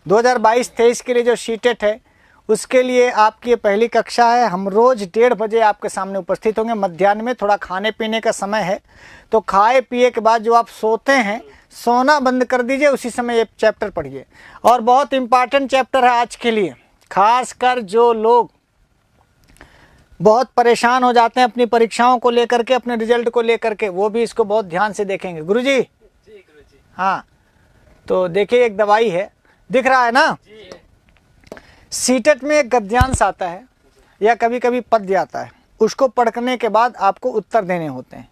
2022-23 के लिए जो सीटेट है उसके लिए आपकी ये पहली कक्षा है। हम रोज़ 1:30 बजे आपके सामने उपस्थित होंगे। मध्याह्न में थोड़ा खाने पीने का समय है, तो खाए पिए के बाद जो आप सोते हैं, सोना बंद कर दीजिए, उसी समय ये चैप्टर पढ़िए। और बहुत इम्पॉर्टेंट चैप्टर है आज के लिए, खासकर जो लोग बहुत परेशान हो जाते हैं अपनी परीक्षाओं को लेकर के, अपने रिजल्ट को लेकर के, वो भी इसको बहुत ध्यान से देखेंगे। गुरुजी जी, गुरुजी। हाँ, तो देखिए एक दवाई है, दिख रहा है ना। सीटेट में एक गद्यांश आता है या कभी कभी पद्य आता है, उसको पढ़ने के बाद आपको उत्तर देने होते हैं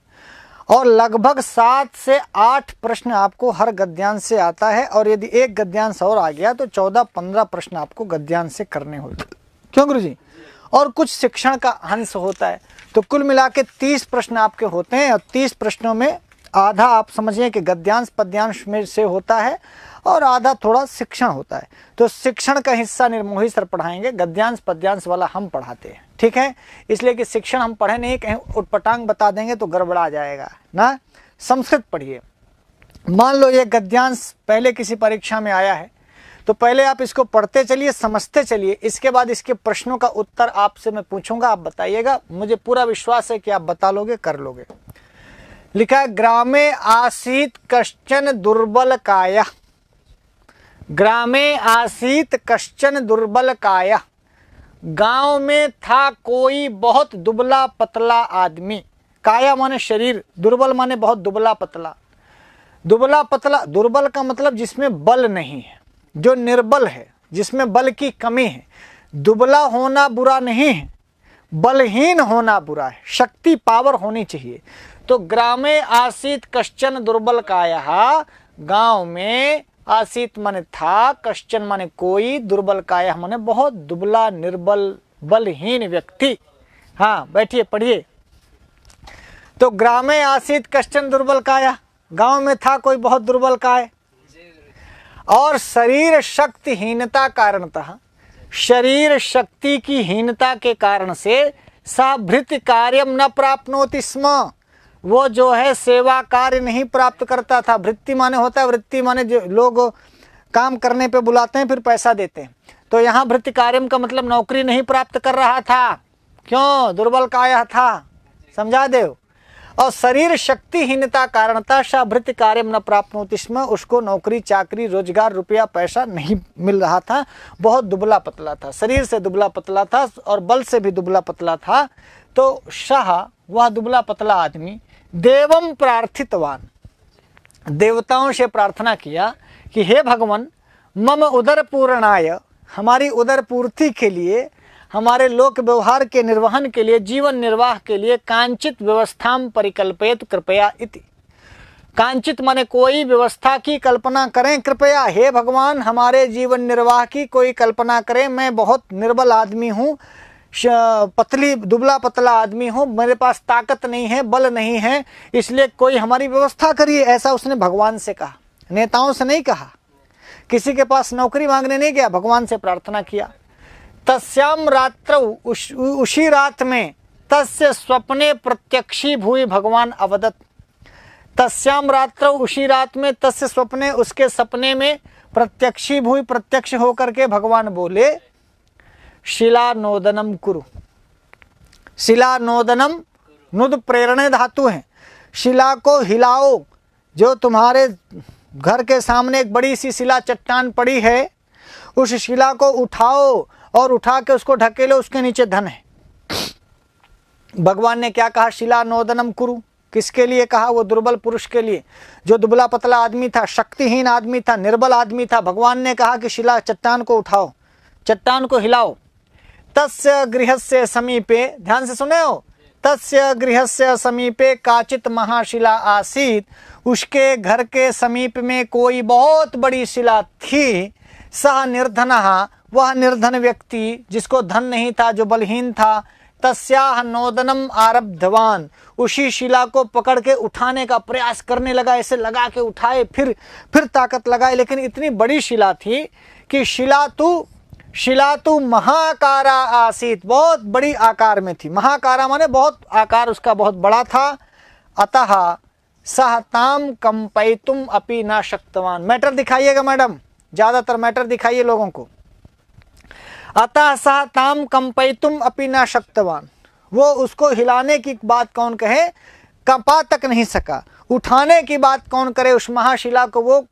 और लगभग 7 से 8 प्रश्न आपको हर गद्यांश से आता है। और यदि एक गद्यांश और आ गया तो 14-15 प्रश्न आपको गद्यांश से करने होते हैं। क्यों गुरुजी? और कुछ शिक्षण का अंश होता है, तो कुल मिला के 30 प्रश्न आपके होते हैं। और 30 प्रश्नों में आधा आप समझिए कि गद्यांश पद्यांश में से होता है और आधा थोड़ा शिक्षण होता है। तो शिक्षण का हिस्सा निर्मोही सर पढ़ाएंगे, गद्यांश पद्यांश वाला हम पढ़ाते हैं, ठीक है। इसलिए कि शिक्षण हम पढ़े नहीं, कहीं उटपटांग बता देंगे तो गड़बड़ा जाएगा ना। संस्कृत पढ़िए। मान लो ये गद्यांश पहले किसी परीक्षा में आया है, तो पहले आप इसको पढ़ते चलिए, समझते चलिए, इसके बाद इसके प्रश्नों का उत्तर आपसे मैं पूछूंगा, आप बताइएगा। मुझे पूरा विश्वास है कि आप बता लोगे, कर लोगे। लिखा है, ग्रामे आसीत कश्चन दुर्बल काया। ग्रामे आसीत कश्चन दुर्बल काया। गांव में था कोई बहुत दुबला पतला आदमी। काया माने शरीर, दुर्बल माने बहुत दुबला पतला। दुबला पतला, दुर्बल का मतलब जिसमें बल नहीं है, जो निर्बल है, जिसमें बल की कमी है। दुबला होना बुरा नहीं है, बलहीन होना बुरा है, शक्ति पावर होनी चाहिए। तो ग्रामे आसीत कश्चन दुर्बल काया, गांव में आसीत माने था, कश्चन माने कोई, दुर्बल काया माने बहुत दुबला निर्बल बलहीन व्यक्ति। हाँ बैठिए पढ़िए। तो ग्रामे आसीत कश्चन दुर्बल काया, गांव में था कोई बहुत दुर्बल काय, और शरीर शक्ति हीनता कारणतः, शरीर शक्ति की हीनता के कारण से सा भृत्य कार्यम न प्राप्नोति स्म, वो जो है सेवा कार्य नहीं प्राप्त करता था। भृत्ति माने होता है, वृत्ति माने जो लोग काम करने पे बुलाते हैं फिर पैसा देते हैं, तो यहाँ भृत्य कार्यम का मतलब नौकरी नहीं प्राप्त कर रहा था। क्यों? दुर्बल काया था, समझा दे। और शरीर शक्तिहीनता कारणतः सा भृत्य कार्यम न प्राप्नोति स्म, उसको नौकरी चाकरी रोजगार रुपया पैसा नहीं मिल रहा था, बहुत दुबला पतला था, शरीर से दुबला पतला था और बल से भी दुबला पतला था। तो शाह वह दुबला पतला आदमी देवम प्रार्थितवान, देवताओं से प्रार्थना किया कि हे भगवान, मम उदर पूर्णाय, हमारी उदर पूर्ति के लिए, हमारे लोक व्यवहार के निर्वहन के लिए, जीवन निर्वाह के लिए कांचित व्यवस्थाम परिकल्पयतु कृपया इति। कांचित माने कोई व्यवस्था की कल्पना करें कृपया, हे भगवान हमारे जीवन निर्वाह की कोई कल्पना करें। मैं बहुत निर्बल आदमी हूँ, पतली दुबला पतला आदमी हूँ, मेरे पास ताकत नहीं है, बल नहीं है, इसलिए कोई हमारी व्यवस्था करिए। ऐसा उसने भगवान से कहा, नेताओं से नहीं कहा, किसी के पास नौकरी मांगने नहीं गया, भगवान से प्रार्थना किया। तस्याम रात्रौ, उसी रात में, तस्य स्वप्ने प्रत्यक्षी भूय भगवान अवदत। तस्याम रात्रौ, उसी रात में, तस्य स्वप्ने, उसके सपने में, प्रत्यक्षी भूय, प्रत्यक्ष होकर के भगवान बोले, शिला नोदनम कुरु। शिला नोदनम, नुद प्रेरणे धातु है, शिला को हिलाओ। जो तुम्हारे घर के सामने एक बड़ी सी शिला चट्टान पड़ी है, उस शिला को उठाओ और उठा के उसको ढकेलो, उसके नीचे धन है। भगवान ने क्या कहा? शिला नोदनम कुरु। किसके लिए कहा? वो दुर्बल पुरुष के लिए, जो दुबला पतला आदमी था, शक्तिहीन आदमी था, निर्बल आदमी था। भगवान ने कहा कि शिला चट्टान को उठाओ, चट्टान को हिलाओ। तस्य गृहस्य समीपे, ध्यान से सुने हो, तस्य गृहस्य समीपे काचित महाशिला आसीत, उसके घर के समीप में कोई बहुत बड़ी शिला थी। सह निर्धनः, वह निर्धन व्यक्ति जिसको धन नहीं था, जो बलहीन था, तस्याह नोदनम आरब्धवान, उसी शिला को पकड़ के उठाने का प्रयास करने लगा, ऐसे लगा के उठाए, फिर ताकत लगाए, लेकिन इतनी बड़ी शिला थी कि शिला तु महाकारा आसीत, बहुत बड़ी आकार में थी। महाकारा माने बहुत आकार उसका बहुत बड़ा था। अतः सह ताम कंपयितुम अपि न शक्तवान। मैटर दिखाइएगा मैडम, ज्यादातर मैटर दिखाइए लोगों को। अतः सह ताम कंपयितुम अपि न शक्तवान, वो उसको हिलाने की बात कौन कहे, कंपा तक नहीं सका। उठाने की बात कौन करे, उस महाशिला को वो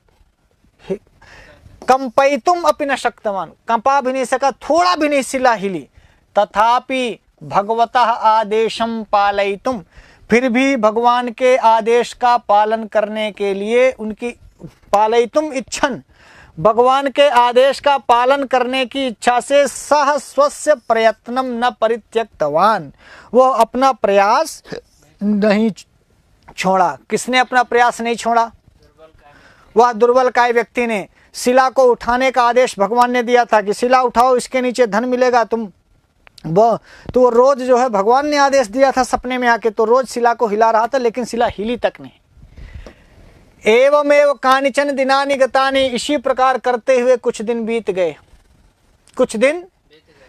कंपयितुम अपि न शक्तवान, कंपा भी नहीं सका, थोड़ा भी नहीं शिला हिली। तथापि भगवतः आदेशम पालयितुम, फिर भी भगवान के आदेश का पालन करने के लिए उनकी, पालयितुम इच्छन, भगवान के आदेश का पालन करने की इच्छा से सह स्वस्य प्रयत्नम न परित्यक्तवान, वो अपना प्रयास नहीं छोड़ा। किसने अपना प्रयास नहीं छोड़ा? वह दुर्बल काय व्यक्ति ने। शिला को उठाने का आदेश भगवान ने दिया था कि शिला उठाओ, इसके नीचे धन मिलेगा तुम, वो तो रोज जो है भगवान ने आदेश दिया था सपने में आके, तो रोज शिला को हिला रहा था, लेकिन शिला हिली तक नहीं। एवमेव कानिचन दिनानि गतानि, इसी प्रकार करते हुए कुछ दिन बीत गए। कुछ दिन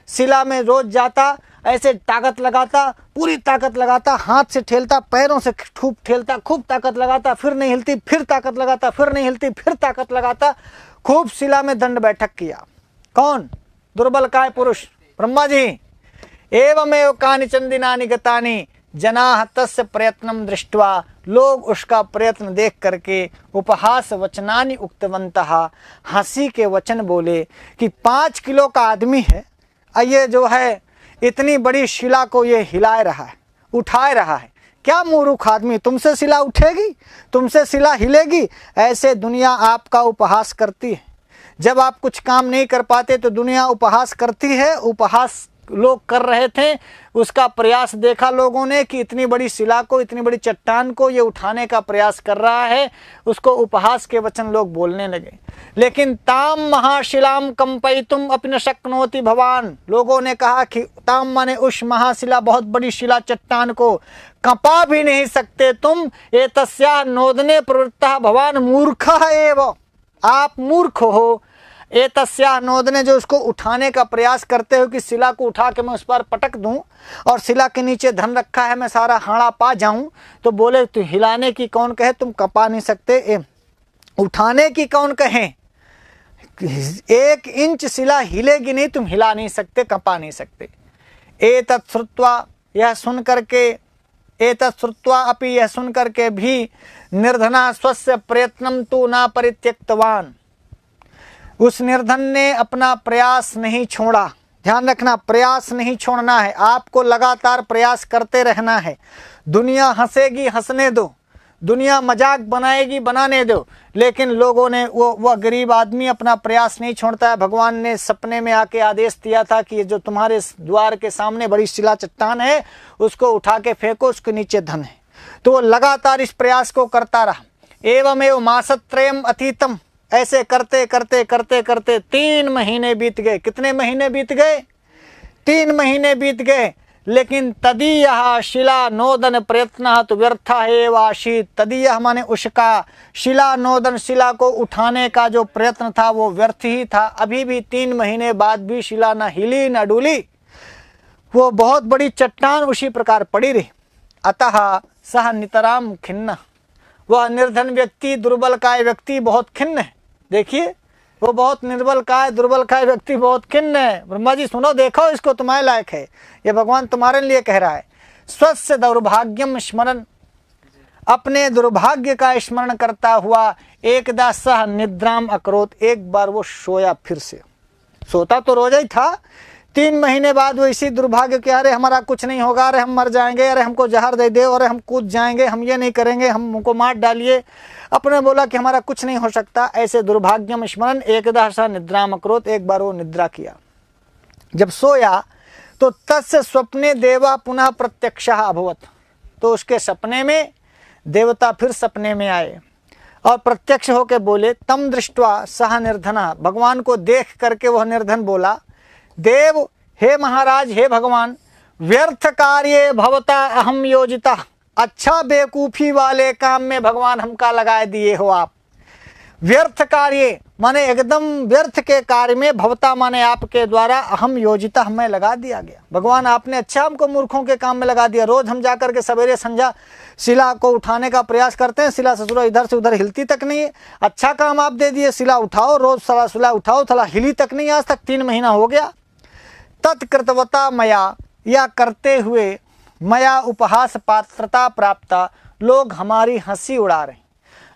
शिला में रोज जाता, ऐसे ताकत लगाता, पूरी ताकत लगाता, हाथ से ठेलता, पैरों से खूब ठेलता, खूब ताकत लगाता, फिर नहीं हिलती, फिर ताकत लगाता, फिर नहीं हिलती, फिर ताकत लगाता, खूब शिला में दंड बैठक किया। कौन? दुर्बल काय पुरुष ब्रह्मा जी। एवमेव कानिचन दिनानि गतानि जनाः तस्य प्रयत्नं दृष्ट्वा, लोग उसका प्रयत्न देख करके उपहास वचनानि उक्तवन्तः, हंसी के वचन बोले कि 5 किलो का आदमी है, ये जो है इतनी बड़ी शिला को ये हिलाए रहा है, उठाए रहा है, क्या मूर्ख आदमी, तुमसे शिला उठेगी, तुमसे शिला हिलेगी? ऐसे दुनिया आपका उपहास करती है। जब आप कुछ काम नहीं कर पाते तो दुनिया उपहास करती है। उपहास लोग कर रहे थे, उसका प्रयास देखा लोगों ने कि इतनी बड़ी शिला को, इतनी बड़ी चट्टान को ये उठाने का प्रयास कर रहा है, उसको उपहास के वचन लोग बोलने लगे। लेकिन ताम महाशिलाम कंपयितुम अपि न शक्नोति भवान, लोगों ने कहा कि ताम माने उस महाशिला, बहुत बड़ी शिला चट्टान को कंपा भी नहीं सकते तुम। एतस्याः नोदने प्रवृत्तः भवान मूर्खः एव, आप मूर्ख हो। एतस्याः नोदने, जो उसको उठाने का प्रयास करते हो कि शिला को उठा के मैं उस पर पटक दूं और शिला के नीचे धन रखा है, मैं सारा हाड़ा पा जाऊं, तो बोले तू हिलाने की कौन कहे, तुम कंपा नहीं सकते। उठाने की कौन कहे, 1 इंच शिला हिलेगी नहीं, तुम हिला नहीं सकते, कंपा नहीं सकते। एतत् श्रुत्वा, यह सुन करके, एतत् श्रुत्वा अपि, यह सुन करके भी निर्धना स्वस्य प्रयत्नं तु न परित्यक्तवान, उस निर्धन ने अपना प्रयास नहीं छोड़ा। ध्यान रखना, प्रयास नहीं छोड़ना है, आपको लगातार प्रयास करते रहना है। दुनिया हंसेगी, हंसने दो, दुनिया मजाक बनाएगी, बनाने दो, लेकिन लोगों ने वह गरीब आदमी अपना प्रयास नहीं छोड़ता है। भगवान ने सपने में आके आदेश दिया था कि जो तुम्हारे द्वार के सामने बड़ी शिला चट्टान है, उसको उठा के फेंको, उसके नीचे धन है। तो वो लगातार इस प्रयास को करता रहा। एवमेव मासत्रयम अतीतम, ऐसे करते करते करते करते 3 महीने बीत गए। कितने महीने बीत गए? 3 महीने बीत गए। लेकिन तदीयः शिला नोदन प्रयत्न तो व्यर्थ एव आसीत्। तदीयः माने उसका, शिला नोदन, शिला को उठाने का जो प्रयत्न था वो व्यर्थ ही था। अभी भी 3 महीने बाद भी शिला न हिली न डुली, वो बहुत बड़ी चट्टान उसी प्रकार पड़ी रही। अतः सह नितराम खिन्न, वह निर्धन व्यक्ति, दुर्बल काय व्यक्ति बहुत खिन्न है। देखिए, वो बहुत निर्बल काय, दुर्बल काय व्यक्ति बहुत खिन्न है। ब्रह्मा जी सुनो, देखो इसको, तुम्हारे लायक है, ये भगवान तुम्हारे लिए कह रहा है। स्वस्य दौर्भाग्यम स्मरण, अपने दुर्भाग्य का स्मरण करता हुआ एकदा सह निद्राम अकरोत, एक बार वो सोया। फिर से सोता तो रोज ही था, 3 महीने बाद वो इसी दुर्भाग्य के, अरे हमारा कुछ नहीं होगा, अरे हम मर जाएंगे, अरे हमको जहर दे दे, अरे हम कूद जाएंगे, हम ये नहीं करेंगे, हमको मार डालिए। अपने बोला कि हमारा कुछ नहीं हो सकता। ऐसे दुर्भाग्यम स्मरण एकदा सा निद्राम अकरोत, एक बार वो निद्रा किया। जब सोया तो तस्य स्वप्ने देवा पुनः प्रत्यक्षः अभवत, तो उसके सपने में देवता फिर सपने में आए और प्रत्यक्ष होकर बोले, तम दृष्ट्वा सह निर्धनः, भगवान को देख करके वह निर्धन बोला, देव, हे महाराज, हे भगवान, व्यर्थ कार्ये भवता अहम योजिता, अच्छा बेवकूफ़ी वाले काम में भगवान हमका लगाए दिए हो आप। व्यर्थ कार्य माने एकदम व्यर्थ के कार्य में भवता माने आपके द्वारा अहम योजिता हमें लगा दिया गया। भगवान आपने अच्छा हमको मूर्खों के काम में लगा दिया। रोज हम जाकर के सवेरे संध्या शिला को उठाने का प्रयास करते हैं, शिला ससुरा इधर से उधर हिलती तक नहीं है। अच्छा काम आप दे दिए, शिला उठाओ, रोज सारा शिला उठाओ, थोड़ा हिली तक नहीं, आज तक 3 महीना हो गया। तत्कृतवता मया, या करते हुए मया उपहास पात्रता प्राप्ता, लोग हमारी हंसी उड़ा रहे हैं,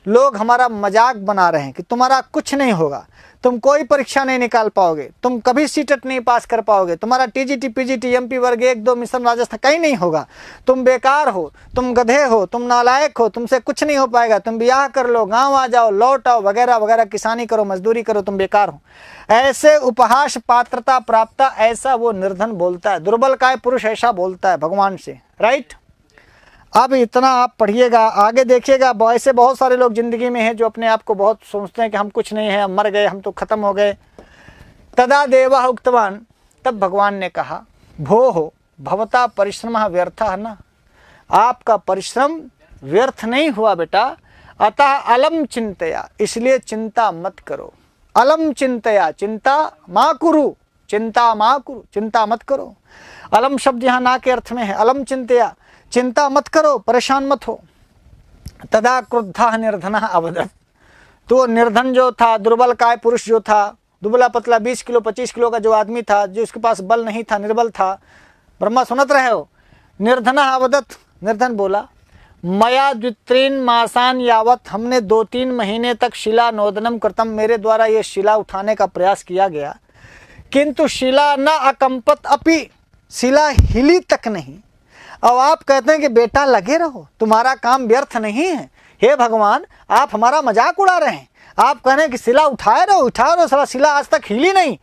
लोग हमारा मजाक बना रहे हैं कि तुम्हारा कुछ नहीं होगा, तुम कोई परीक्षा नहीं निकाल पाओगे, तुम कभी सीटेट नहीं पास कर पाओगे, तुम्हारा टीजीटी पीजीटी एमपी वर्ग 1 2 मिशन राजस्थान कहीं नहीं होगा, तुम बेकार हो, तुम गधे हो, तुम नालायक हो, तुमसे कुछ नहीं हो पाएगा, तुम ब्याह कर लो, गांव आ जाओ, लौट आओ, वगैरह वगैरह, किसानी करो, मजदूरी करो, तुम बेकार हो। ऐसे उपहास पात्रता प्राप्त, ऐसा वो निर्धन बोलता है, दुर्बल काय पुरुष ऐसा बोलता है भगवान से, राइट। अब इतना आप पढ़िएगा, आगे देखिएगा। ऐसे बहुत सारे लोग जिंदगी में हैं जो अपने आप को बहुत सोचते हैं कि हम कुछ नहीं है, हम मर गए, हम तो खत्म हो गए। तदा देवः उक्तवान, तब भगवान ने कहा, भोः भवता परिश्रमः व्यर्थः न, आपका परिश्रम व्यर्थ नहीं हुआ बेटा। अतः अलम चिंतया, इसलिए चिंता मत करो। अलम चिंतया, चिंता माँ कुरु, चिंता माँ कुरु, चिंता मत करो। अलम शब्द यहाँ ना के अर्थ में है। अलम चिंतया, चिंता मत करो, परेशान मत हो। तदा क्रुद्धः निर्धनः अवदत्, तो निर्धन जो था, दुर्बल काय पुरुष जो था, दुबला पतला 20 किलो 25 किलो का जो आदमी था, जो उसके पास बल नहीं था, निर्बल था, ब्रह्मा सुनत रहे हो। निर्धनः अवदत्, निर्धन बोला, मया 2-3 मासान यावत, हमने 2-3 महीने तक शिला नोदनम कृतम, मेरे द्वारा ये शिला उठाने का प्रयास किया गया, किंतु शिला न अकंपत अपि, शिला हिली तक नहीं। अब आप कहते हैं कि बेटा लगे रहो, तुम्हारा काम व्यर्थ नहीं है। हे भगवान, आप हमारा मजाक उड़ा रहे हैं। आप कह रहे हैं कि शिला उठाए रहो, साला शिला आज तक हिली नहीं।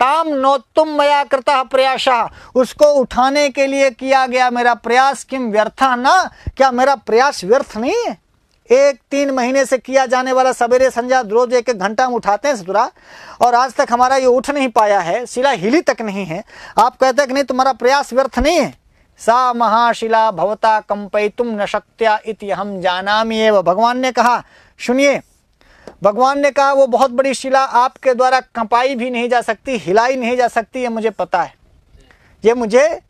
ताम नोत्तुम मया कृतः प्रयासः, उसको उठाने के लिए किया गया मेरा प्रयास, किम व्यर्थः न, क्या मेरा प्रयास व्यर्थ नहीं है? 1-3 महीने से किया जाने वाला सवेरे संध्या रोज 1-1 घंटा हम उठाते हैं ससुरा, और आज तक हमारा ये उठ नहीं पाया है, शिला हिली तक नहीं है। आप कहते हैं कि नहीं, तुम्हारा प्रयास व्यर्थ नहीं है। सा महाशिला भवता कंपयितुम न शक्त्या इति हम जानामि एव, भगवान ने कहा, सुनिए, भगवान ने कहा वो बहुत बड़ी शिला आपके द्वारा कंपाई भी नहीं जा सकती, हिलाई नहीं जा सकती, ये मुझे पता है, ये मुझे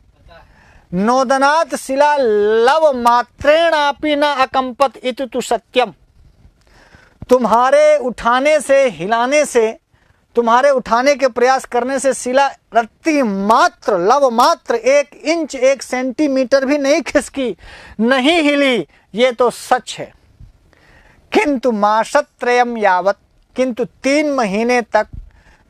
नोदनात् शिला लव मात्रेणापि न अकंपत इति तु सत्यम, तुम्हारे उठाने से, हिलाने से, तुम्हारे उठाने के प्रयास करने से शिला रत्ती मात्र, लव मात्र 1 इंच 1 सेंटीमीटर भी नहीं खिसकी, नहीं हिली, ये तो सच है। किंतु मासत्रयम यावत, किंतु 3 महीने तक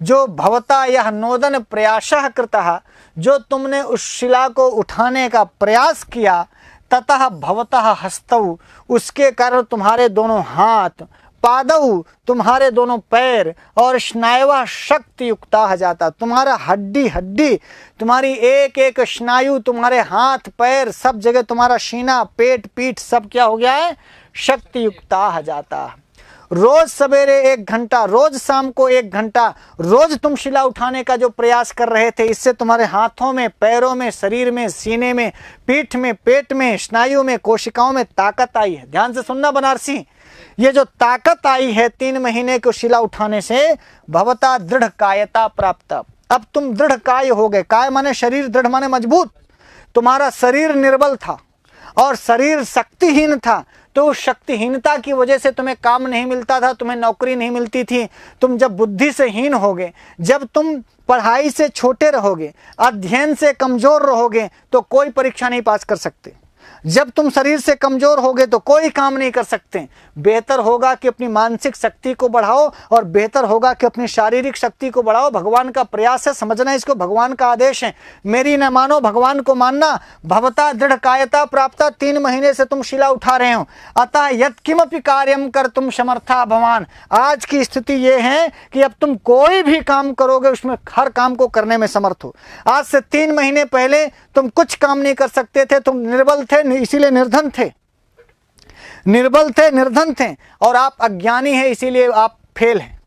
जो भवता यह नोदन प्रयासः कृतः, जो तुमने उस शिला को उठाने का प्रयास किया, ततः भवतः हस्तौ, उसके कारण तुम्हारे दोनों हाथ, पादौ तुम्हारे दोनों पैर, और स्नायुवा शक्ति युक्ता जाता, तुम्हारा हड्डी हड्डी, तुम्हारी एक एक स्नायु, तुम्हारे हाथ पैर सब जगह, तुम्हारा सीना पेट पीठ सब क्या हो गया है, शक्ति युक्ता जाता। रोज सवेरे 1 घंटा, रोज शाम को 1 घंटा, रोज तुम शिला उठाने का जो प्रयास कर रहे थे, इससे तुम्हारे हाथों में, पैरों में, शरीर में, सीने में, पीठ में, पेट में, स्नायु में, कोशिकाओं में ताकत आई है। ध्यान से सुनना बनारसी, ये जो ताकत आई है 3 महीने को शिला उठाने से, भवता दृढ़ कायता प्राप्त, अब तुम दृढ़ काय हो गए। काय माने शरीर, दृढ़ माने मजबूत। तुम्हारा शरीर निर्बल था और शरीर शक्तिहीन था, तो शक्तिहीनता की वजह से तुम्हें काम नहीं मिलता था, तुम्हें नौकरी नहीं मिलती थी। तुम जब बुद्धि से हीन होगे, जब तुम पढ़ाई से छोटे रहोगे, अध्ययन से कमजोर रहोगे, तो कोई परीक्षा नहीं पास कर सकते। जब तुम शरीर से कमजोर होगे तो कोई काम नहीं कर सकते। बेहतर होगा कि अपनी मानसिक शक्ति को बढ़ाओ, और बेहतर होगा कि अपनी शारीरिक शक्ति को बढ़ाओ। भगवान का प्रयास है, समझना इसको, भगवान का आदेश है, मेरी न मानो, भगवान को मानना। भवता दृढ़ कायता प्राप्त, 3 महीने से तुम शिला उठा रहे हो। अतः यत्किमपि कार्यम कर तुम समर्था भवान, आज की स्थिति ये है कि अब तुम कोई भी काम करोगे उसमें हर काम को करने में समर्थ हो। आज से 3 महीने पहले तुम कुछ काम नहीं कर सकते थे, तुम निर्बल थे, इसीलिए निर्धन थे, निर्बल थे, निर्धन थे, और आप अज्ञानी हैं, इसीलिए आप फेल हैं।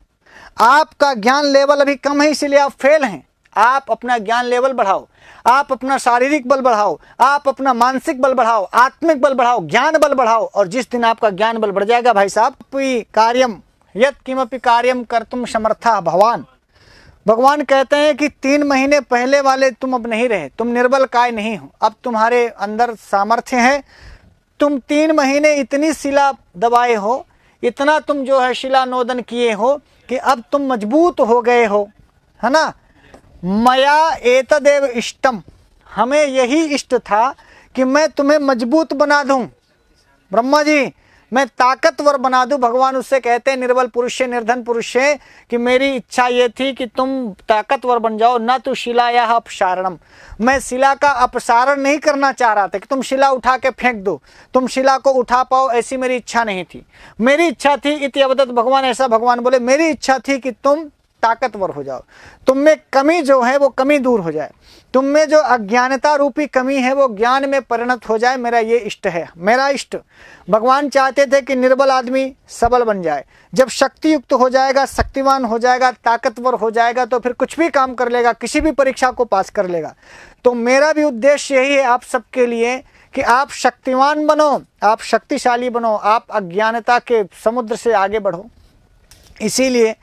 आपका ज्ञान लेवल अभी कम है, इसीलिए आप फेल हैं। आप अपना ज्ञान लेवल बढ़ाओ, आप अपना शारीरिक बल बढ़ाओ, आप अपना मानसिक बल बढ़ाओ, आत्मिक बल बढ़ाओ, ज्ञान बल बढ़ाओ, और जिस दिन आपका ज्ञान बल बढ़ जाएगा भाई साहब, कार्यम यत् किमपि कार्यम कर्तुम समर्था भवान। भगवान कहते हैं कि 3 महीने पहले वाले तुम अब नहीं रहे, तुम निर्बल काय नहीं हो, अब तुम्हारे अंदर सामर्थ्य है। तुम 3 महीने इतनी शिला दबाए हो, इतना तुम जो है शिला नोदन किए हो कि अब तुम मजबूत हो गए हो, है ना। मया एतदेव इष्टम, हमें यही इष्ट था कि मैं तुम्हें मजबूत बना दूं, ब्रह्मा जी मैं ताकतवर बना दूं। भगवान उससे कहते हैं निर्बल पुरुष से, निर्धन पुरुष से, कि मेरी इच्छा ये थी कि तुम ताकतवर बन जाओ, न तो शिलाया अपसारणम, मैं शिला का अपसारण नहीं करना चाह रहा था कि तुम शिला उठा के फेंक दो, तुम शिला को उठा पाओ, ऐसी मेरी इच्छा नहीं थी। मेरी इच्छा थी इति अवदत भगवान, ऐसा भगवान बोले, मेरी इच्छा थी कि तुम ताकतवर हो जाओ, तुम में कमी जो है वो कमी दूर हो जाए, तुम में जो अज्ञानता रूपी कमी है वो ज्ञान में परिणत हो जाए, मेरा ये इष्ट है। मेरा इष्ट भगवान चाहते थे कि निर्बल आदमी सबल बन जाए, जब शक्ति युक्त हो जाएगा, शक्तिवान हो जाएगा, ताकतवर हो जाएगा तो फिर कुछ भी काम कर लेगा, किसी भी परीक्षा को पास कर लेगा। तो मेरा भी उद्देश्य यही है आप सबके लिए कि आप शक्तिवान बनो, आप शक्तिशाली बनो, आप अज्ञानता के समुद्र से आगे बढ़ो। इसीलिए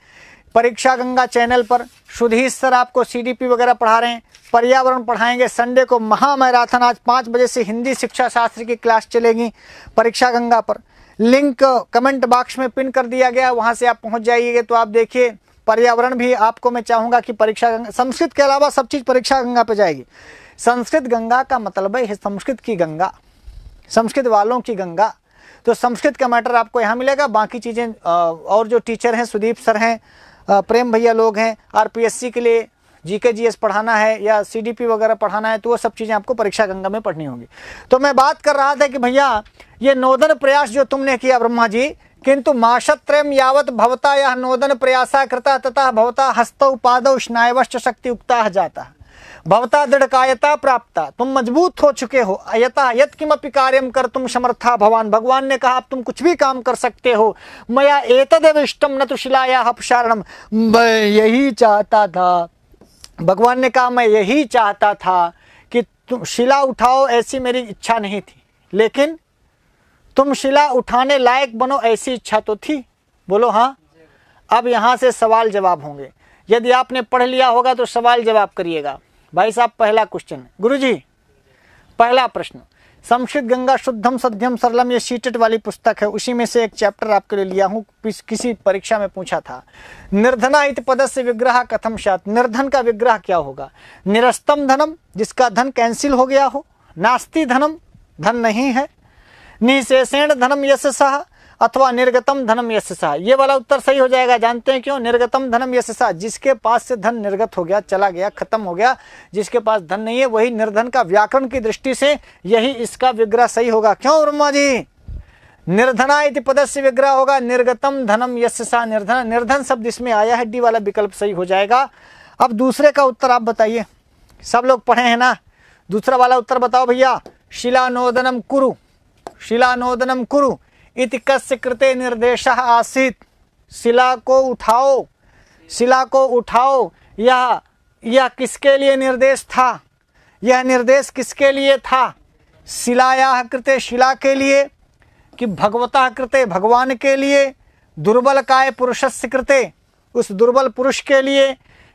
परीक्षा गंगा चैनल पर सुधीर सर आपको सीडीपी वगैरह पढ़ा रहे हैं, पर्यावरण पढ़ाएंगे। संडे को महामैराथन आज 5 बजे से हिंदी शिक्षा शास्त्र की क्लास चलेगी परीक्षा गंगा पर। लिंक कमेंट बॉक्स में पिन कर दिया गया, वहां से आप पहुंच जाइएगा। तो आप देखिए पर्यावरण भी आपको मैं चाहूँगा कि परीक्षा गंगा, संस्कृत के अलावा सब चीज़ परीक्षा गंगा पर जाएगी। संस्कृत गंगा का मतलब है संस्कृत की गंगा, संस्कृत वालों की गंगा। तो संस्कृत का मैटर आपको यहाँ मिलेगा, बाकी चीज़ें और जो टीचर हैं सुदीप सर हैं, प्रेम भैया लोग हैं, आरपीएससी के लिए जीके जीएस पढ़ाना है या सीडीपी वगैरह पढ़ाना है तो वो सब चीज़ें आपको परीक्षा गंगा में पढ़नी होगी। तो मैं बात कर रहा था कि भैया ये नोदन प्रयास जो तुमने किया ब्रह्मा जी, किंतु मासत्रयम यावत भवता यह नोदन प्रयासा कृता तथा भवता हस्तौ पादौ स्नायवश्च शक्ति उक्ता जाता भवता दृढ़कायता प्राप्ता, तुम मजबूत हो चुके हो। यथा यत् किमपि कार्यम कर तुम समर्था भवान, भगवान ने कहा अब तुम कुछ भी काम कर सकते हो। मया एतदेव इष्टम न तो शिलाया अपसारणम, मैं यही चाहता था, भगवान ने कहा मैं यही चाहता था कि तुम शिला उठाओ, ऐसी मेरी इच्छा नहीं थी, लेकिन तुम शिला उठाने लायक बनो, ऐसी इच्छा तो थी। बोलो हाँ। अब यहाँ से सवाल जवाब होंगे, यदि आपने पढ़ लिया होगा तो सवाल जवाब करिएगा। भाई साहब पहला क्वेश्चन, गुरुजी पहला प्रश्न, संस्कृत गंगा शुद्धम सध्यम सरलम, ये सीटेट वाली पुस्तक है, उसी में से एक चैप्टर आपके लिए लिया हूँ, किसी परीक्षा में पूछा था। निर्धना इत पदस्य विग्रह कथम स्यात्, निर्धन का विग्रह क्या होगा। निरस्तम धनम, जिसका धन कैंसिल हो गया हो, नास्ति धनम, धन नहीं है, निशेषेण धनम यशसः अथवा निर्गतम धनम यशसः। ये वाला उत्तर सही हो जाएगा, जानते हैं क्यों। निर्गतम धनम यशसः, जिसके पास से धन निर्गत हो गया, चला गया, खत्म हो गया, जिसके पास धन नहीं है वही निर्धन का, व्याकरण की दृष्टि से यही इसका विग्रह सही होगा। क्यों ब्रह्मा जी। निर्धना इति पदस्य विग्रह होगा निर्गतम धनम यशसः, निर्धन, निर्धन शब्द इसमें आया है, डी वाला विकल्प सही हो जाएगा। अब दूसरे का उत्तर आप बताइए, सब लोग पढ़े हैं ना, दूसरा वाला उत्तर बताओ भैया। शिलानोदनम कुरु, शिलानोदनम कुरु इति कस्य कृते निर्देशः आसीत्, शिला को उठाओ, शिला को उठाओ, यह किसके लिए निर्देश था, यह निर्देश किसके लिए था। शिलायाः कृते, शिला के लिए, कि भगवतः कृते, भगवान के लिए, दुर्बल काय पुरुषस्य कृते, उस दुर्बल पुरुष के लिए,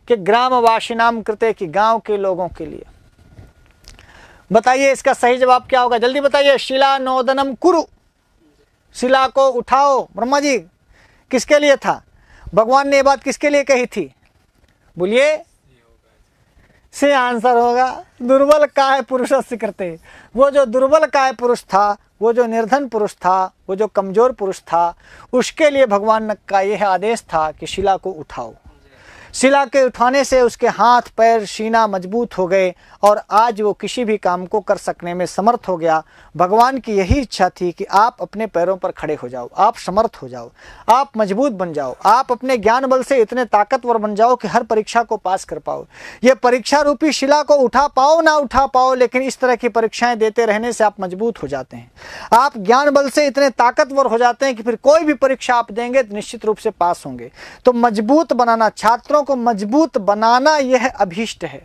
कि ग्रामवासिनाम कृते, कि गांव के लोगों के लिए। बताइए इसका सही जवाब क्या होगा, जल्दी बताइए। शिलानोदनम कुरु, शिला को उठाओ, ब्रह्मा जी किसके लिए था, भगवान ने ये बात किसके लिए कही थी, बोलिए। से आंसर होगा दुर्बल काय पुरुषस्य कृते, वो जो दुर्बल काय पुरुष था, वो जो निर्धन पुरुष था, वो जो कमजोर पुरुष था, उसके लिए भगवान का यह आदेश था कि शिला को उठाओ। शिला के उठाने से उसके हाथ पैर सीना मजबूत हो गए और आज वो किसी भी काम को कर सकने में समर्थ हो गया। भगवान की यही इच्छा थी कि आप अपने पैरों पर खड़े हो जाओ, आप समर्थ हो जाओ, आप मजबूत बन जाओ, आप अपने ज्ञान बल से इतने ताकतवर बन जाओ कि हर परीक्षा को पास कर पाओ। ये परीक्षा रूपी शिला को उठा पाओ ना उठा पाओ, लेकिन इस तरह की परीक्षाएं देते रहने से आप मजबूत हो जाते हैं, आप ज्ञान बल से इतने ताकतवर हो जाते हैं कि फिर कोई भी परीक्षा आप देंगे तो निश्चित रूप से पास होंगे। तो मजबूत बनाना, छात्रों को मजबूत बनाना, यह अभीष्ट है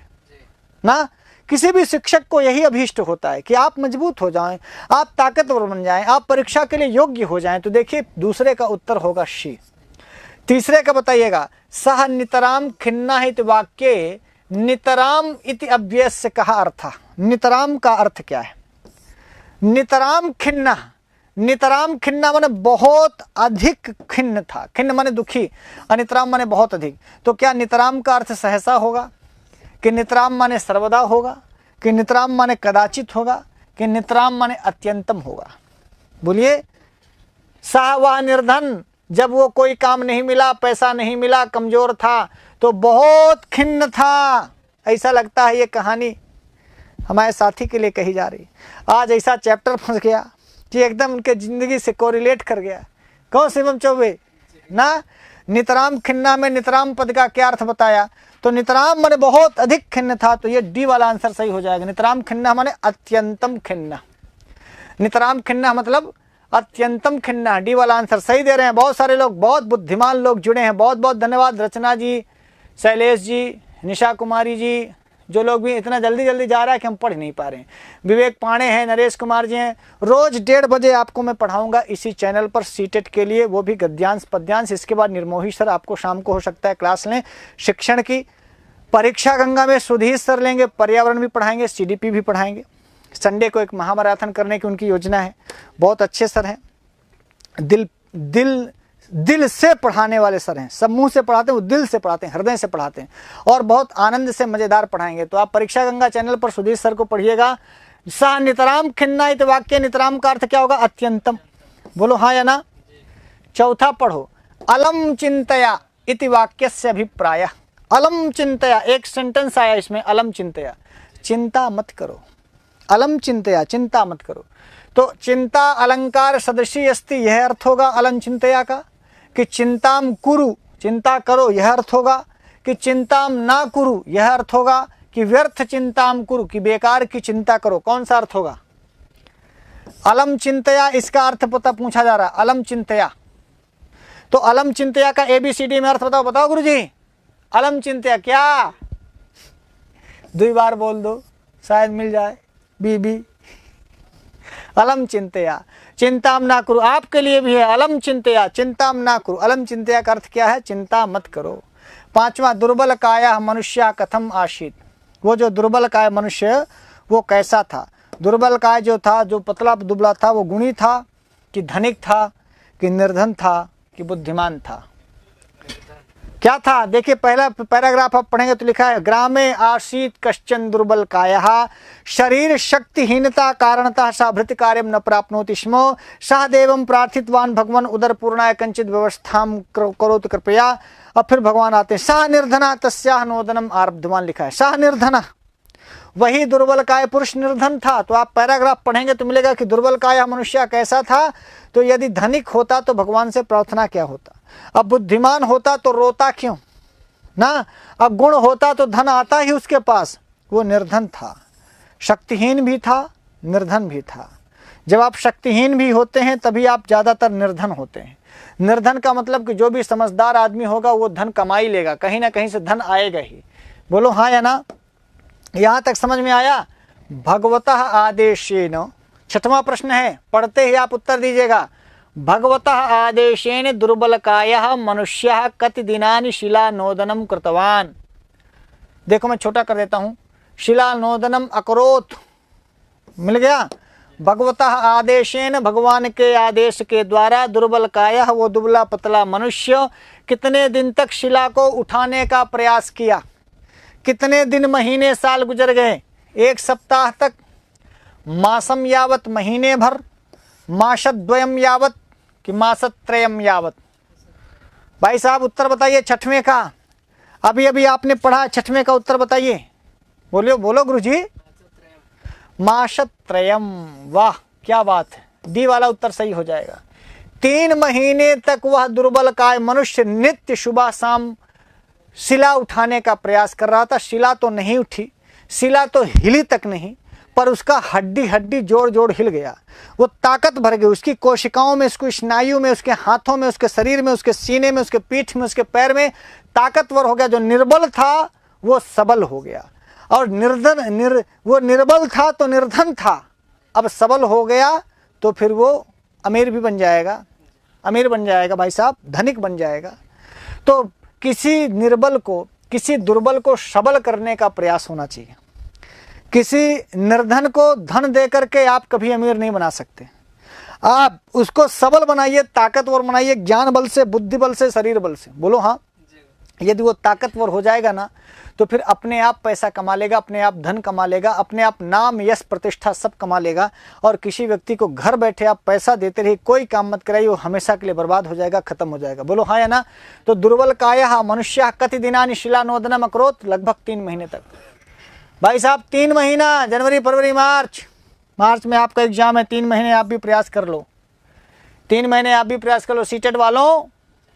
ना। किसी भी शिक्षक को यही अभीष्ट होता है कि आप मजबूत हो जाएं, आप ताकतवर बन जाएं, आप परीक्षा के लिए योग्य हो जाएं। तो देखिए दूसरे का उत्तर होगा शी। तीसरे का बताइएगा, सह नितराम खिन्ना इति वाक्ये नितराम इति अव्ययस्य कहा अर्थ। नितराम का अर्थ क्या है? नितराम खिन्ना, नितराम खिन्ना माने बहुत अधिक खिन्न था। खिन्न माने दुखी, अनितराम माने बहुत अधिक। तो क्या नितराम का अर्थ सहसा होगा, कि नितराम माने सर्वदा होगा, कि नितराम माने कदाचित होगा, कि नितराम माने अत्यंतम होगा? बोलिए। सह वह निर्धन, जब वो कोई काम नहीं मिला, पैसा नहीं मिला, कमजोर था, तो बहुत खिन्न था। ऐसा लगता है ये कहानी हमारे साथी के लिए कही जा रही। आज ऐसा चैप्टर फंस गया कि एकदम उनके जिंदगी से कोरिलेट कर गया। कौन शिवम चौबे ना? नितराम खिन्ना में नितराम पद का क्या अर्थ बताया? तो नितराम माने बहुत अधिक खिन्न था, तो ये डी वाला आंसर सही हो जाएगा। नितराम खिन्ना माने अत्यंतम खिन्ना। नितराम खिन्ना मतलब अत्यंतम खिन्ना। डी वाला आंसर सही दे रहे हैं। बहुत सारे लोग, बहुत बुद्धिमान लोग जुड़े हैं। बहुत बहुत धन्यवाद रचना जी, शैलेश जी, निशा कुमारी जी, जो लोग भी इतना जल्दी जल्दी जा रहा है कि हम पढ़ नहीं पा रहे हैं। विवेक पांडे हैं, नरेश कुमार जी हैं। रोज 1:30 बजे आपको मैं पढ़ाऊंगा इसी चैनल पर सीटेट के लिए, वो भी गद्यांश पद्यांश। इसके बाद निर्मोही सर आपको शाम को हो सकता है क्लास लें शिक्षण की। परीक्षा गंगा में सुधीर सर लेंगे, पर्यावरण भी पढ़ाएंगे, CDP भी पढ़ाएंगे। संडे को एक महामैराथन करने की उनकी योजना है। बहुत अच्छे सर हैं, दिल से पढ़ाने वाले सर हैं। सब मुंह से पढ़ाते हैं, वो दिल से पढ़ाते हैं, हृदय से पढ़ाते हैं, और बहुत आनंद से मजेदार पढ़ाएंगे। तो आप परीक्षा गंगा चैनल पर सुधीर सर को पढ़िएगा। सा नितराम खिन्ना इति वाक्य, नितराम का अर्थ क्या होगा? अत्यंतम। बोलो हाँ या ना? चौथा पढ़ो, अलम चिंतया इति वाक्यस्य अभिप्राय। अलम चिंतया, एक सेंटेंस आया इसमें, अलम चिंतया, चिंता मत करो। अलम चिंतया, चिंता मत करो। तो चिंता अलंकार सदृशी अस्ति, यह अर्थ होगा अलम चिंतया का। कि चिंताम कुरु, चिंता करो, यह अर्थ होगा। कि चिंताम ना कुरु, यह अर्थ होगा। कि व्यर्थ चिंताम कुरु, कि बेकार की चिंता करो, कौन सा अर्थ होगा? अलम चिंतया, इसका अर्थ पता पूछा जा रहा है। अलम चिंतया, तो अलम चिंतया का ABCD में अर्थ बताओ। बताओ गुरुजी, अलम चिंतया क्या? 2 बार बोल दो, शायद मिल जाए। बीबी, अलम चिंतया, चिंताम ना करो। आपके लिए भी है अलम चिंतया, चिंताम ना करो। अलम चिंतया का अर्थ क्या है? चिंता मत करो। पांचवा, दुर्बल काया मनुष्य कथम आशीत। वो जो दुर्बल काय मनुष्य, वो कैसा था? दुर्बल काय जो था, जो पतला दुबला था, वो गुणी था, कि धनिक था, कि निर्धन था, कि बुद्धिमान था? क्या था? देखिए पहला पैराग्राफ आप पढ़ेंगे तो लिखा है, ग्रामे आसीत कश्चन दुर्बल कायः शरीर शक्तिहीनता कारणतः सा भृत कार्यम न प्राप्नोति स्म सह देवं प्रार्थितवान भगवान उदर पूर्णाय कंचित व्यवस्थाम करोतु कृपया। अब फिर भगवान आते हैं, सह निर्धना तस्याह नोदनम आरब्धवान लिखा है। सह निर्धना, वही दुर्बल काय पुरुष निर्धन था। तो आप पैराग्राफ पढ़ेंगे तो मिलेगा कि दुर्बल काय मनुष्य कैसा था। तो यदि धनिक होता तो भगवान से प्रार्थना क्या होता? अब बुद्धिमान होता तो रोता क्यों ना? अब गुण होता तो धन आता ही उसके पास। वो निर्धन था, शक्तिहीन भी था, निर्धन भी था। जब आप शक्तिहीन भी होते हैं तभी आप ज्यादातर निर्धन होते हैं। निर्धन का मतलब कि जो भी समझदार आदमी होगा वो धन कमा ही लेगा, कहीं ना कहीं से धन आएगा ही। बोलो हाँ या ना? यहां तक समझ में आया? भगवतः आदेशेन, छठवां प्रश्न है, पढ़ते ही आप उत्तर दीजिएगा। भगवतः आदेशेन दुर्बलकायः मनुष्यः कति दिनानि शिला नोदनम कृतवान। देखो मैं छोटा कर देता हूं, शिला नोदनम अकरोत, मिल गया। भगवतः आदेशेन, भगवान के आदेश के द्वारा, दुर्बलकायः, वो दुबला पतला मनुष्य कितने दिन तक शिला को उठाने का प्रयास किया? कितने दिन, महीने, साल गुजर गए? 1 सप्ताह तक, मासम यावत, महीने भर, मासद्वयम यावत, कि मासत्रयम यावत? भाई साहब उत्तर बताइए छठवें का। अभी अभी आपने पढ़ा, छठवें का उत्तर बताइए। बोलो बोलो गुरुजी। मासत्रयम, वाह क्या बात है, डी वाला उत्तर सही हो जाएगा। 3 महीने तक वह दुर्बल काय मनुष्य नित्य सुबह शाम शिला उठाने का प्रयास कर रहा था। शिला तो नहीं उठी, शिला तो हिली तक नहीं, पर उसका हड्डी हड्डी जोड़ जोड़ हिल गया। वो ताकत भर गई उसकी कोशिकाओं में, उसकी स्नायु में, उसके हाथों में, उसके शरीर में, उसके सीने में, उसके पीठ में, उसके पैर में, ताकतवर हो गया। जो निर्बल था वो सबल हो गया, और वो निर्बल था तो निर्धन था, अब सबल हो गया तो फिर वो अमीर भी बन जाएगा, अमीर बन जाएगा भाई साहब, धनिक बन जाएगा। तो किसी निर्बल को, किसी दुर्बल को सबल करने का प्रयास होना चाहिए। किसी निर्धन को धन दे करके आप कभी अमीर नहीं बना सकते। आप उसको सबल बनाइए, ताकतवर बनाइए, ज्ञान बल से, बुद्धि बल से, शरीर बल से। बोलो हाँ। यदि वो ताकतवर हो जाएगा ना, तो फिर अपने आप पैसा कमा लेगा, अपने आप धन कमा लेगा, अपने आप नाम, यश, प्रतिष्ठा सब कमा लेगा। और किसी व्यक्ति को घर बैठे आप पैसा देते रहिए, कोई काम मत कराइए, वो हमेशा के लिए बर्बाद हो जाएगा, खत्म हो जाएगा। बोलो हाँ या ना। तो दुर्बल काया मनुष्य कति दिनानि शिलानोदनम अकरोत्, लगभग 3 महीने तक। भाई साहब 3 महीना, जनवरी, फरवरी, मार्च में आपका एग्जाम है। 3 महीने आप भी प्रयास कर लो, 3 महीने आप भी प्रयास कर लो। सीटेट वालों,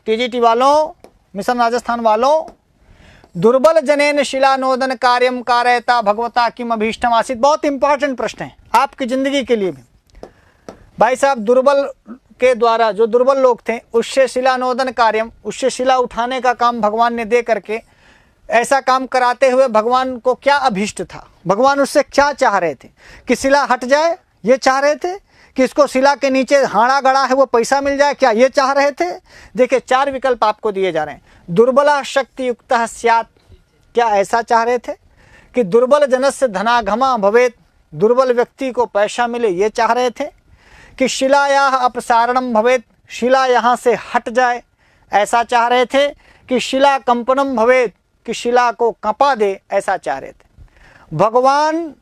टीजीटी वालों, मिशन राजस्थान वालों, दुर्बल जनेन शिलानोदन कार्यम कारयता भगवता किम अभीष्टम आसीत। बहुत इंपॉर्टेंट प्रश्न है आपकी जिंदगी के लिए भी। भाई साहब दुर्बल के द्वारा, जो दुर्बल लोग थे, उससे शिलानोदन कार्यम, उससे शिला उठाने का काम भगवान ने दे करके, ऐसा काम कराते हुए भगवान को क्या अभीष्ट था, भगवान उससे क्या चाह रहे थे? कि शिला हट जाए, ये चाह रहे थे? कि इसको शिला के नीचे हाड़ा गड़ा है वो पैसा मिल जाए, क्या ये चाह रहे थे? देखिए 4 विकल्प आपको दिए जा रहे हैं। दुर्बला शक्ति युक्त स्यात्, क्या ऐसा चाह रहे थे? कि दुर्बल जनस्य धनागमा भवेत्, दुर्बल व्यक्ति को पैसा मिले, ये चाह रहे थे? कि शिलायाः अपसारणम भवेत्, शिला यहाँ से हट जाए, ऐसा चाह रहे थे? कि शिला कंपनम भवेत्, कि शिला को कंपा दे, ऐसा चाह रहे थे? भगवान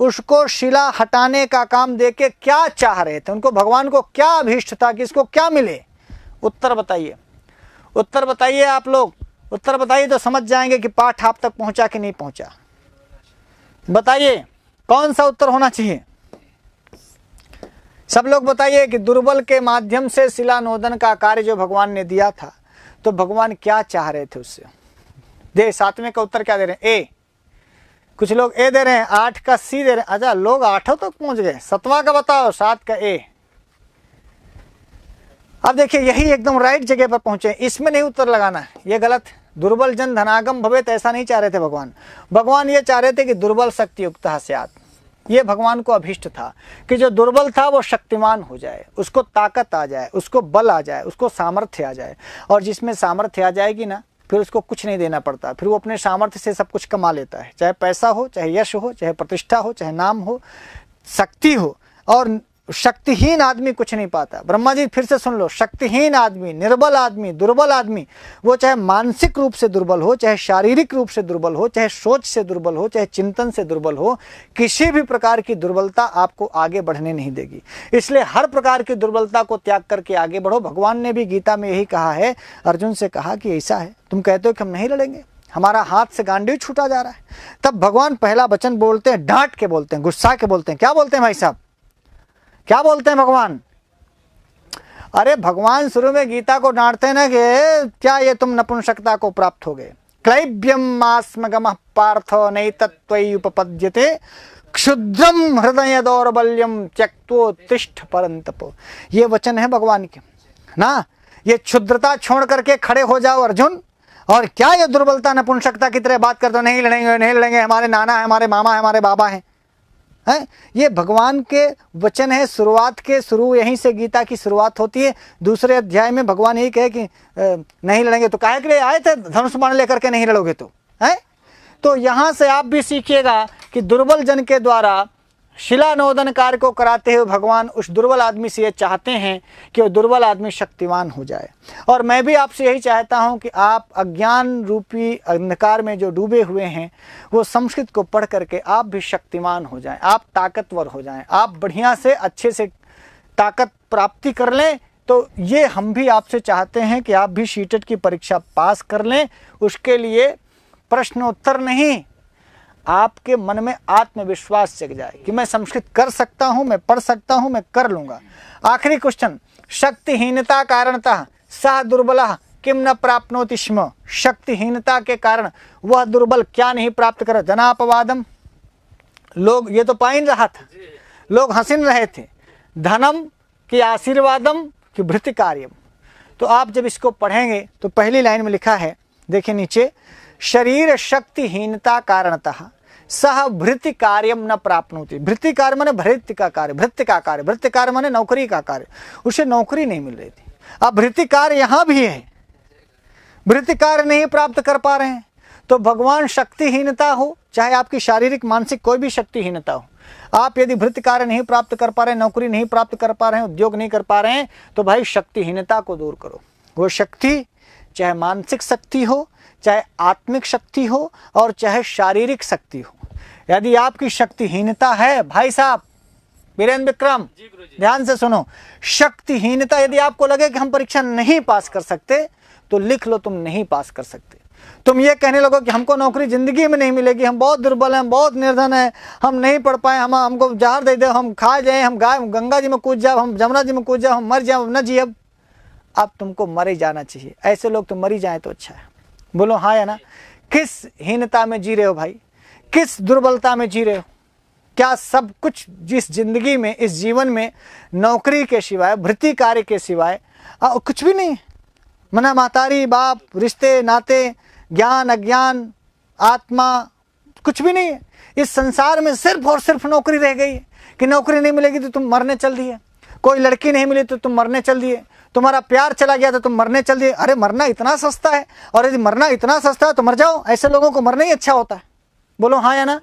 उसको शिला हटाने का काम देके क्या चाह रहे थे? उनको, भगवान को क्या अभीष्ट था कि इसको क्या मिले? उत्तर बताइए, उत्तर बताइए आप लोग, उत्तर बताइए तो समझ जाएंगे कि पाठ आप तक पहुंचा कि नहीं पहुंचा। बताइए कौन सा उत्तर होना चाहिए? सब लोग बताइए कि दुर्बल के माध्यम से शिलानोदन का कार्य जो भगवान ने दिया था, तो भगवान क्या चाह रहे थे उससे? दे 7वें का उत्तर क्या दे रहे हैं? ए। कुछ लोग ए दे रहे हैं, 8 का सी दे रहे हैं। अच्छा, लोग 8 तक पहुंच गए। 7वां का बताओ, 7 का ए। अब देखिए यही एकदम राइट जगह पर पहुंचे, इसमें नहीं उत्तर लगाना है, ये गलत। दुर्बल जन धनागम भवेत्, ऐसा नहीं चाह रहे थे भगवान। भगवान ये चाह रहे थे कि दुर्बल शक्ति युक्त स्यात्। ये भगवान को अभीष्ट था कि जो दुर्बल था वो शक्तिमान हो जाए, उसको ताकत आ जाए, उसको बल आ जाए, उसको सामर्थ्य आ जाए। और जिसमें सामर्थ्य आ जाएगी ना, फिर उसको कुछ नहीं देना पड़ता, फिर वो अपने सामर्थ्य से सब कुछ कमा लेता है। चाहे पैसा हो, चाहे यश हो, चाहे प्रतिष्ठा हो, चाहे नाम हो, शक्ति हो। और शक्तिहीन आदमी कुछ नहीं पाता। ब्रह्मा जी फिर से सुन लो, शक्तिहीन आदमी, निर्बल आदमी, दुर्बल आदमी, वो चाहे मानसिक रूप से दुर्बल हो, चाहे शारीरिक रूप से दुर्बल हो, चाहे सोच से दुर्बल हो, चाहे चिंतन से दुर्बल हो, किसी भी प्रकार की दुर्बलता आपको आगे बढ़ने नहीं देगी। इसलिए हर प्रकार की दुर्बलता को त्याग करके आगे बढ़ो। भगवान ने भी गीता में यही कहा है, अर्जुन से कहा कि ऐसा है, तुम कहते हो कि हम नहीं लड़ेंगे, हमारा हाथ से गांडी छूटा जा रहा है। तब भगवान पहला वचन बोलते हैं, डांट के बोलते हैं, गुस्सा के बोलते हैं। क्या बोलते हैं भाई साहब, क्या बोलते हैं भगवान? अरे भगवान शुरू में गीता को डांटते हैं ना कि क्या ये तुम नपुंसकता को प्राप्त हो गए। क्लैब्यम आस्मगमः पार्थ नैतत्त्वयि उपपद्यते क्षुद्रम हृदय दौर्बल्यम त्यक्त्वोत्तिष्ठ परंतप। ये वचन है भगवान के ना। ये क्षुद्रता छोड़ करके खड़े हो जाओ अर्जुन। और क्या ये दुर्बलता नपुंसकता की तरह बात करते हो, नहीं लड़ेंगे, नहीं लड़ेंगे, हमारे नाना है, हमारे मामा है, हमारे बाबा हैं। ये भगवान के वचन है। शुरुआत के शुरू यहीं से गीता की शुरुआत होती है। दूसरे अध्याय में भगवान यही कहे कि नहीं लड़ेंगे। तो काहे के लिए आए थे धनुष बाण लेकर के, नहीं लड़ोगे तो है? तो यहाँ से आप भी सीखिएगा कि दुर्बल जन के द्वारा शिलानोदन कार्य को कराते हुए भगवान उस दुर्बल आदमी से ये चाहते हैं कि वो दुर्बल आदमी शक्तिवान हो जाए। और मैं भी आपसे यही चाहता हूँ कि आप अज्ञान रूपी अंधकार में जो डूबे हुए हैं, वो संस्कृत को पढ़ करके आप भी शक्तिमान हो जाएं, आप ताकतवर हो जाएं, आप बढ़िया से अच्छे से ताकत प्राप्ति कर लें। तो ये हम भी आपसे चाहते हैं कि आप भी सीटेट की परीक्षा पास कर लें। उसके लिए प्रश्नोत्तर नहीं, आपके मन में आत्मविश्वास जग जाए कि मैं संस्कृत कर सकता हूं, मैं पढ़ सकता हूं, मैं कर लूंगा। आखिरी क्वेश्चन, शक्तिहीनता कारणतः सह दुर्बलः किम न प्राप्नोति स्म। शक्तिहीनता के कारण वह दुर्बल क्या नहीं प्राप्त कर। धनापवादम, लोग ये तो पाइन रहा था, लोग हंसिन रहे थे। धनम की आशीर्वादम की भृति कार्यम। तो आप जब इसको पढ़ेंगे तो पहली लाइन में लिखा है, देखिए नीचे, शरीर शक्तिहीनता कारणतः सह भृति कार्यम न प्राप्नोति। भृति कार्य माने भृत्य का कार्य, भृत्य का कार्य, भृत्य कार्य माने नौकरी का कार्य। उसे नौकरी नहीं मिल रही थी। अब भृति कार्य यहां भी है, भृत्य कार्य नहीं प्राप्त कर पा रहे हैं, तो भगवान शक्तिहीनता हो, चाहे आपकी शारीरिक मानसिक कोई भी शक्तिहीनता हो, आप यदि भृत्य कार्य नहीं प्राप्त कर पा रहे हैं, नौकरी नहीं प्राप्त कर पा रहे हैं, उद्योग नहीं कर पा रहे हैं, तो भाई शक्तिहीनता को दूर करो। वो शक्ति चाहे मानसिक शक्ति हो, चाहे आत्मिक शक्ति हो, और चाहे शारीरिक शक्ति हो। यदि आपकी शक्तिहीनता है, भाई साहब वीरेंद्र विक्रम ध्यान से सुनो, शक्तिहीनता यदि आपको लगे कि हम परीक्षा नहीं पास कर सकते, तो लिख लो तुम नहीं पास कर सकते। तुम ये कहने लगो कि हमको नौकरी जिंदगी में नहीं मिलेगी, हम बहुत दुर्बल हैं, हम बहुत निर्धन हैं, हम नहीं पढ़ पाए, हमको जहर दे दो, हम खा जाए, हम गंगा जी में कूद जाओ, हम जमुना जी में कूद जाओ, हम मर जाओ, न जिए। अब तुमको मर ही जाना चाहिए। ऐसे लोग तो मर ही जाए तो अच्छा है। बोलो हाँ या ना। किस हीनता में जी रहे हो भाई, किस दुर्बलता में जी रहे हो? क्या सब कुछ जिस जिंदगी में, इस जीवन में नौकरी के सिवाय, भृत्य कार्य के सिवाय कुछ भी नहीं? मना महतारी, बाप, रिश्ते नाते, ज्ञान अज्ञान, आत्मा, कुछ भी नहीं है इस संसार में। सिर्फ और सिर्फ नौकरी रह गई है कि नौकरी नहीं मिलेगी तो तुम मरने चल दिए, कोई लड़की नहीं मिली तो तुम मरने चल दिए, तुम्हारा प्यार चला गया तो तुम मरने चल दिए। अरे मरना इतना सस्ता है, और यदि मरना इतना सस्ता है तो मर जाओ। ऐसे लोगों को मरना ही अच्छा होता है। बोलो हाँ या ना।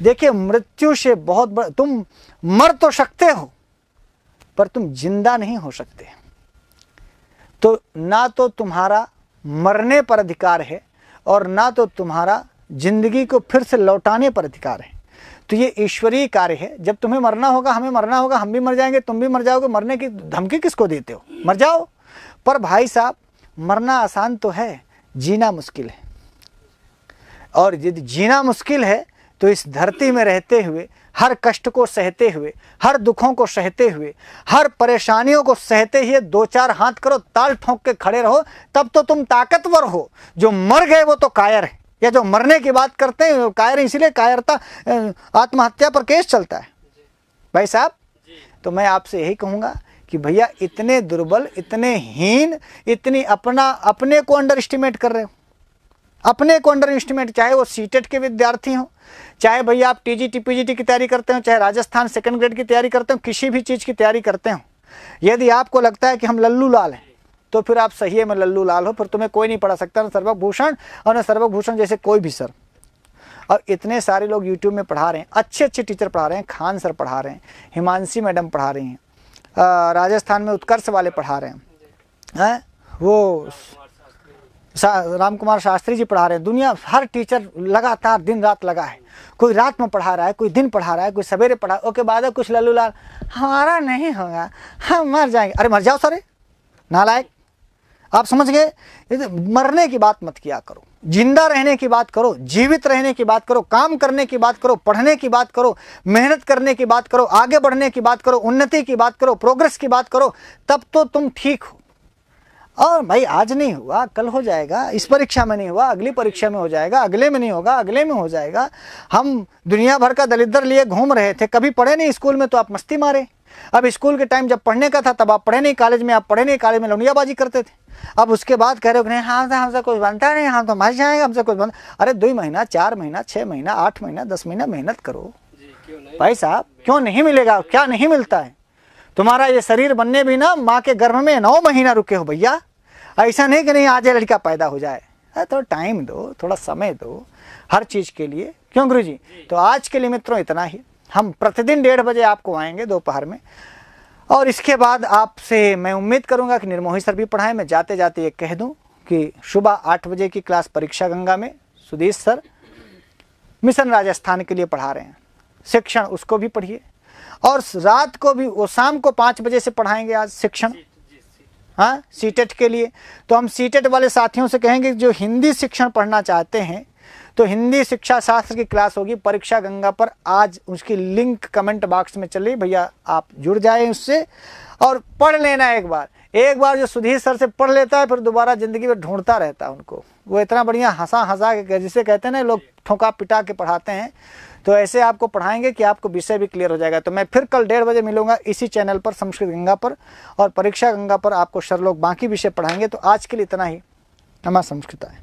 देखिए मृत्यु से बहुत बड़ा, तुम मर तो सकते हो पर तुम जिंदा नहीं हो सकते। तो ना तो तुम्हारा मरने पर अधिकार है और ना तो तुम्हारा जिंदगी को फिर से लौटाने पर अधिकार है। तो ये ईश्वरीय कार्य है। जब तुम्हें मरना होगा, हमें मरना होगा, हम भी मर जाएंगे, तुम भी मर जाओगे। मरने की धमकी किसको देते हो? मर जाओ। पर भाई साहब मरना आसान तो है, जीना मुश्किल है। और यदि जीना मुश्किल है तो इस धरती में रहते हुए, हर कष्ट को सहते हुए, हर दुखों को सहते हुए, हर परेशानियों को सहते हुए दो चार हाथ करो, ताल ठोक के खड़े रहो, तब तो तुम ताकतवर हो। जो मर गए वो तो कायर है, या जो मरने की बात करते हैं कायर, इसीलिए कायरता, आत्महत्या पर केस चलता है भाई साहब। तो मैं आपसे यही कहूँगा कि भैया इतने दुर्बल, इतने हीन, इतनी अपने को अंडर एस्टिमेट कर रहे हो, अपने को अंडर एस्टिमेट। चाहे वो सीटेट के विद्यार्थी हो, चाहे भैया आप टीजीटी पीजीटी की तैयारी करते हो, चाहे राजस्थान सेकंड ग्रेड की तैयारी करते हो, किसी भी चीज़ की तैयारी करते हो, यदि आपको लगता है कि हम लल्लू लाल हैं तो फिर आप सही में लल्लू लाल हो। फिर तुम्हें कोई नहीं पढ़ा सकता, न सर्वभूषण और न सर्वभूषण जैसे कोई भी सर। और इतने सारे लोग यूट्यूब में पढ़ा रहे हैं, अच्छे अच्छे टीचर पढ़ा रहे हैं। खान सर पढ़ा रहे हैं, हिमांशी मैडम पढ़ा रही हैं, राजस्थान में उत्कर्ष वाले पढ़ा रहे हैं, वो राम कुमार शास्त्री जी पढ़ा रहे हैं। दुनिया हर टीचर लगातार दिन रात लगा है। कोई रात में पढ़ा रहा है, कोई दिन पढ़ा रहा है, कोई सवेरे पढ़ा। उसके बाद कुछ लल्लू लाल, हमारा नहीं होगा, हम मर जाएंगे। अरे मर जाओ सारे नालायक। आप समझ गए? मरने की बात मत किया करो, जिंदा रहने की बात करो, जीवित रहने की बात करो, काम करने की बात करो, पढ़ने की बात करो, मेहनत करने की बात करो, आगे बढ़ने की बात करो, उन्नति की बात करो, प्रोग्रेस की बात करो, तब तो तुम ठीक हो। और भाई आज नहीं हुआ कल हो जाएगा, इस परीक्षा में नहीं हुआ अगली परीक्षा में हो जाएगा, अगले में नहीं होगा अगले में हो जाएगा। हम दुनिया भर का दलिद्र लिए घूम रहे थे, कभी पढ़े नहीं स्कूल में तो आप मस्ती मारे। अब स्कूल के टाइम जब पढ़ने का था तब आप पढ़े नहीं, कॉलेज में आप पढ़े नहीं, कॉलेज में लौंडियाबाजी करते थे। अब उसके बाद कह रहे हो नहीं हाँ हमसे कुछ बनता नहीं, हम तो मर जाएंगे, हमसे कुछ बनता। अरे 2 महीना 4 महीना 6 महीना 8 महीना 10 महीना मेहनत करो भाई साहब। क्यों नहीं मिलेगा? क्या नहीं मिलता है? तुम्हारा ये शरीर बनने भी ना माँ के गर्भ में 9 महीना रुके हो भैया। ऐसा नहीं कि नहीं आज ये लड़का पैदा हो जाए। थोड़ा टाइम दो, थोड़ा समय दो हर चीज़ के लिए। क्यों गुरु जी? तो आज के लिए मित्रों इतना ही। हम प्रतिदिन 1:30 बजे आपको आएंगे दोपहर में, और इसके बाद आपसे मैं उम्मीद करूंगा कि निर्मोही सर भी पढ़ाएं। मैं जाते जाते ये कह दूं कि सुबह 8 बजे की क्लास परीक्षा गंगा में सुधीश सर मिशन राजस्थान के लिए पढ़ा रहे हैं, शिक्षण उसको भी पढ़िए। और रात को भी वो शाम को 5 बजे से पढ़ाएंगे आज शिक्षण, हाँ सीटेट के लिए। तो हम सीटेट वाले साथियों से कहेंगे जो हिंदी शिक्षण पढ़ना चाहते हैं तो हिंदी शिक्षा शास्त्र की क्लास होगी परीक्षा गंगा पर। आज उसकी लिंक कमेंट बॉक्स में चल रही, भैया आप जुड़ जाएं उससे और पढ़ लेना। एक बार जो सुधीर सर से पढ़ लेता है फिर दोबारा जिंदगी में ढूंढता रहता है उनको। वो इतना बढ़िया हंसा के, जिसे कहते हैं ना लोग ठोका पिटा के पढ़ाते हैं, तो ऐसे आपको पढ़ाएंगे कि आपको विषय भी क्लियर हो जाएगा। तो मैं फिर कल 1:30 बजे मिलूंगा इसी चैनल पर संस्कृत गंगा पर, और परीक्षा गंगा पर आपको सर लोग बाकी विषय पढ़ाएंगे। तो आज के लिए इतना ही। नमः संस्कृताय।